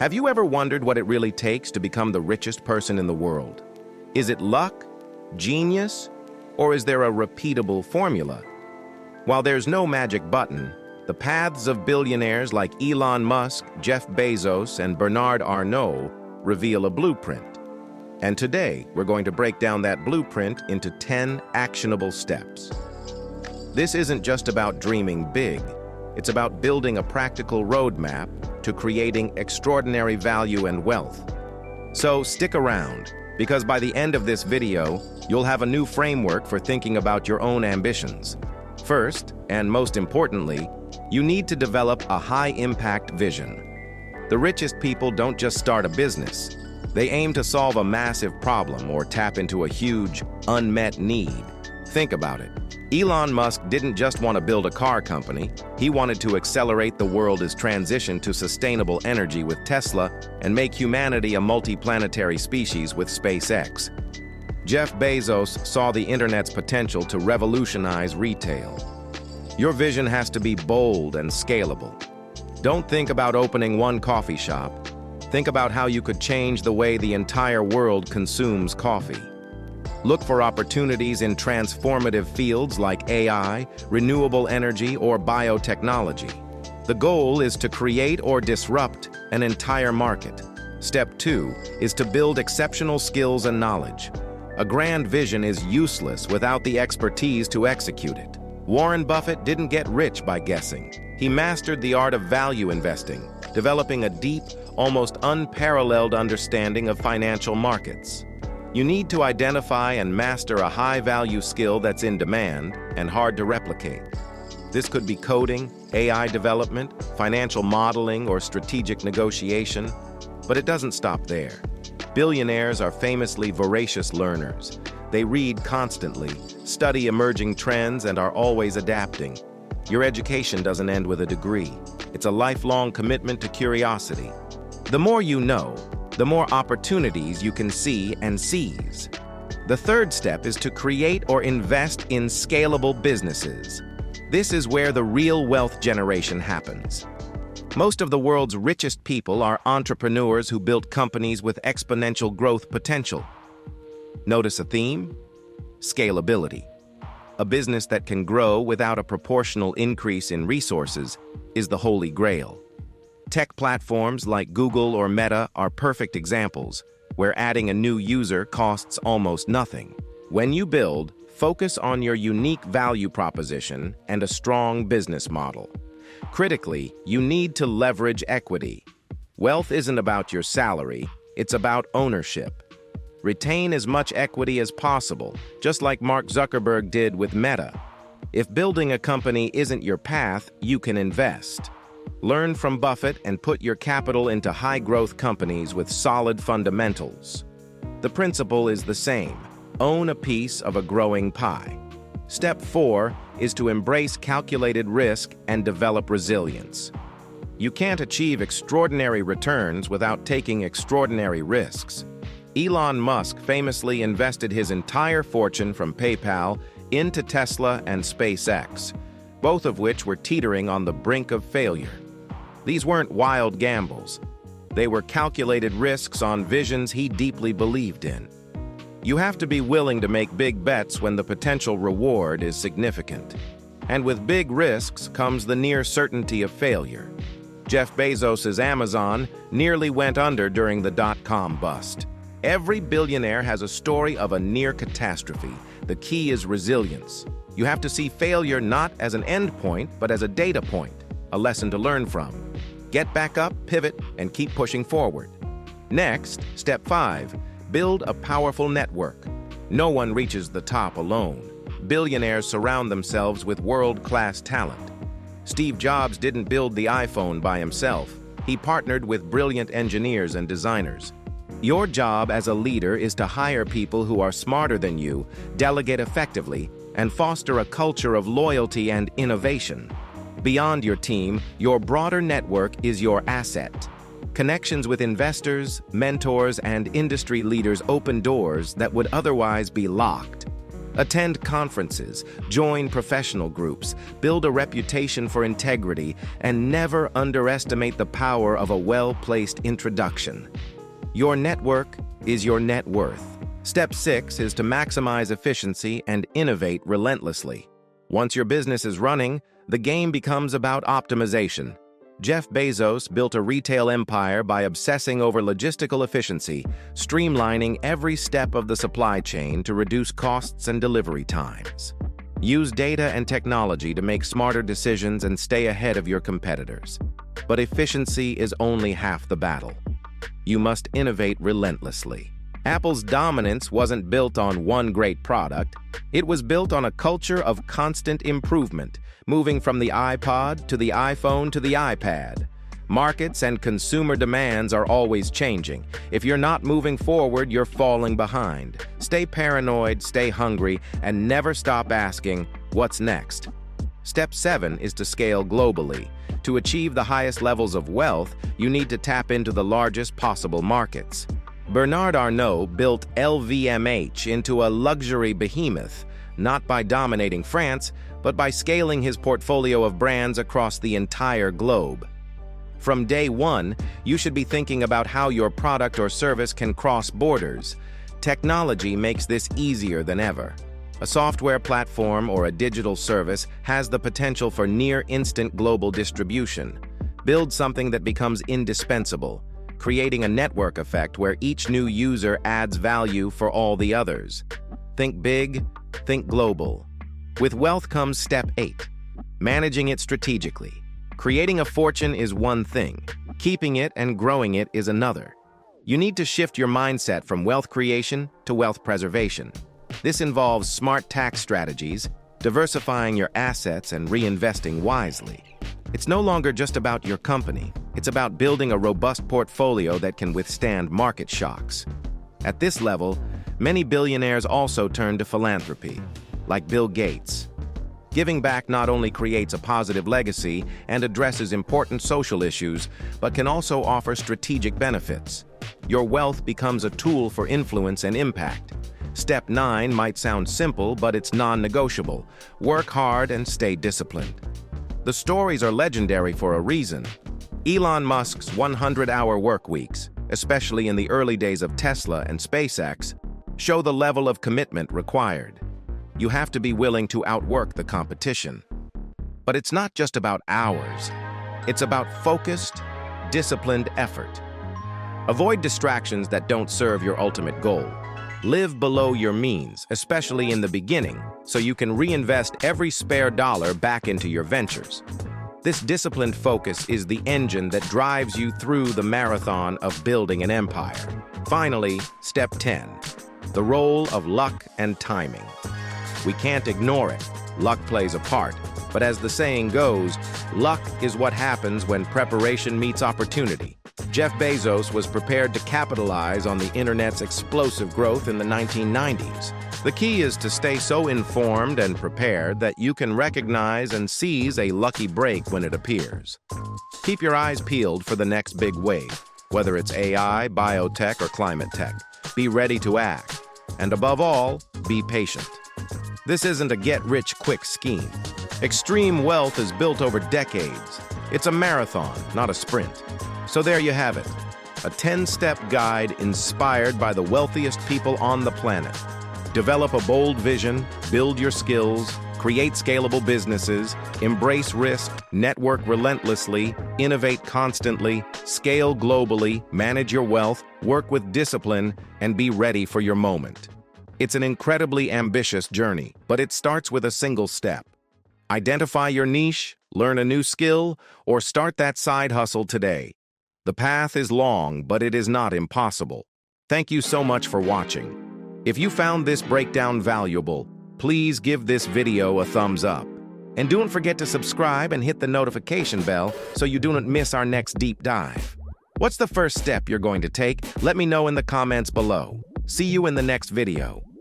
Have you ever wondered what it really takes to become the richest person in the world? Is it luck, genius, or is there a repeatable formula? While there's no magic button, the paths of billionaires like Elon Musk, Jeff Bezos, and Bernard Arnault reveal a blueprint. And today, we're going to break down that blueprint into 10 actionable steps. This isn't just about dreaming big. It's about building a practical roadmap to creating extraordinary value and wealth. So stick around, because by the end of this video, you'll have a new framework for thinking about your own ambitions. First, and most importantly, you need to develop a high-impact vision. The richest people don't just start a business. They aim to solve a massive problem or tap into a huge, unmet need. Think about it. Elon Musk didn't just want to build a car company. He wanted to accelerate the world's transition to sustainable energy with Tesla and make humanity a multi-planetary species with SpaceX. Jeff Bezos saw the internet's potential to revolutionize retail. Your vision has to be bold and scalable. Don't think about opening one coffee shop. Think about how you could change the way the entire world consumes coffee. Look for opportunities in transformative fields like AI, renewable energy, or biotechnology. The goal is to create or disrupt an entire market. Step 2 is to build exceptional skills and knowledge. A grand vision is useless without the expertise to execute it. Warren Buffett didn't get rich by guessing. He mastered the art of value investing, developing a deep, almost unparalleled understanding of financial markets. You need to identify and master a high-value skill that's in demand and hard to replicate. This could be coding, AI development, financial modeling, or strategic negotiation, but it doesn't stop there. Billionaires are famously voracious learners. They read constantly, study emerging trends, and are always adapting. Your education doesn't end with a degree. It's a lifelong commitment to curiosity. The more you know, the more opportunities you can see and seize. The third step is to create or invest in scalable businesses. This is where the real wealth generation happens. Most of the world's richest people are entrepreneurs who built companies with exponential growth potential. Notice a theme? Scalability. A business that can grow without a proportional increase in resources is the holy grail. Tech platforms like Google or Meta are perfect examples, where adding a new user costs almost nothing. When you build, focus on your unique value proposition and a strong business model. Critically, you need to leverage equity. Wealth isn't about your salary, it's about ownership. Retain as much equity as possible, just like Mark Zuckerberg did with Meta. If building a company isn't your path, you can invest. Learn from Buffett and put your capital into high-growth companies with solid fundamentals. The principle is the same. Own a piece of a growing pie. Step 4 is to embrace calculated risk and develop resilience. You can't achieve extraordinary returns without taking extraordinary risks. Elon Musk famously invested his entire fortune from PayPal into Tesla and SpaceX, both of which were teetering on the brink of failure. These weren't wild gambles. They were calculated risks on visions he deeply believed in. You have to be willing to make big bets when the potential reward is significant. And with big risks comes the near certainty of failure. Jeff Bezos' Amazon nearly went under during the dot-com bust. Every billionaire has a story of a near catastrophe. The key is resilience. You have to see failure not as an endpoint, but as a data point, a lesson to learn from. Get back up, pivot, and keep pushing forward. Next, step 5, build a powerful network. No one reaches the top alone. Billionaires surround themselves with world-class talent. Steve Jobs didn't build the iPhone by himself. He partnered with brilliant engineers and designers. Your job as a leader is to hire people who are smarter than you, delegate effectively, and foster a culture of loyalty and innovation. Beyond your team, your broader network is your asset. Connections with investors, mentors, and industry leaders open doors that would otherwise be locked. Attend conferences, join professional groups, build a reputation for integrity, and never underestimate the power of a well-placed introduction. Your network is your net worth. Step 6 is to maximize efficiency and innovate relentlessly. Once your business is running, the game becomes about optimization. Jeff Bezos built a retail empire by obsessing over logistical efficiency, streamlining every step of the supply chain to reduce costs and delivery times. Use data and technology to make smarter decisions and stay ahead of your competitors. But efficiency is only half the battle. You must innovate relentlessly. Apple's dominance wasn't built on one great product. It was built on a culture of constant improvement, moving from the iPod to the iPhone to the iPad. Markets and consumer demands are always changing. If you're not moving forward, you're falling behind. Stay paranoid, stay hungry, and never stop asking, what's next? Step 7 is to scale globally. To achieve the highest levels of wealth, you need to tap into the largest possible markets. Bernard Arnault built LVMH into a luxury behemoth, not by dominating France, but by scaling his portfolio of brands across the entire globe. From day one, you should be thinking about how your product or service can cross borders. Technology makes this easier than ever. A software platform or a digital service has the potential for near-instant global distribution. Build something that becomes indispensable, creating a network effect where each new user adds value for all the others. Think big, think global. With wealth comes step 8, managing it strategically. Creating a fortune is one thing, keeping it and growing it is another. You need to shift your mindset from wealth creation to wealth preservation. This involves smart tax strategies, diversifying your assets, and reinvesting wisely. It's no longer just about your company. It's about building a robust portfolio that can withstand market shocks. At this level, many billionaires also turn to philanthropy, like Bill Gates. Giving back not only creates a positive legacy and addresses important social issues, but can also offer strategic benefits. Your wealth becomes a tool for influence and impact. Step 9 might sound simple, but it's non-negotiable. Work hard and stay disciplined. The stories are legendary for a reason. Elon Musk's 100-hour work weeks, especially in the early days of Tesla and SpaceX, show the level of commitment required. You have to be willing to outwork the competition. But it's not just about hours. It's about focused, disciplined effort. Avoid distractions that don't serve your ultimate goal. Live below your means, especially in the beginning, so you can reinvest every spare dollar back into your ventures. This disciplined focus is the engine that drives you through the marathon of building an empire. Finally, step 10, the role of luck and timing. We can't ignore it. Luck plays a part. But as the saying goes, luck is what happens when preparation meets opportunity. Jeff Bezos was prepared to capitalize on the internet's explosive growth in the 1990s. The key is to stay so informed and prepared that you can recognize and seize a lucky break when it appears. Keep your eyes peeled for the next big wave, whether it's AI, biotech, or climate tech. Be ready to act. And above all, be patient. This isn't a get-rich-quick scheme. Extreme wealth is built over decades. It's a marathon, not a sprint. So there you have it, a 10-step guide inspired by the wealthiest people on the planet. Develop a bold vision, build your skills, create scalable businesses, embrace risk, network relentlessly, innovate constantly, scale globally, manage your wealth, work with discipline, and be ready for your moment. It's an incredibly ambitious journey, but it starts with a single step. Identify your niche, learn a new skill, or start that side hustle today. The path is long, but it is not impossible. Thank you so much for watching. If you found this breakdown valuable, please give this video a thumbs up. And don't forget to subscribe and hit the notification bell so you do not miss our next deep dive. What's the first step you're going to take? Let me know in the comments below. See you in the next video.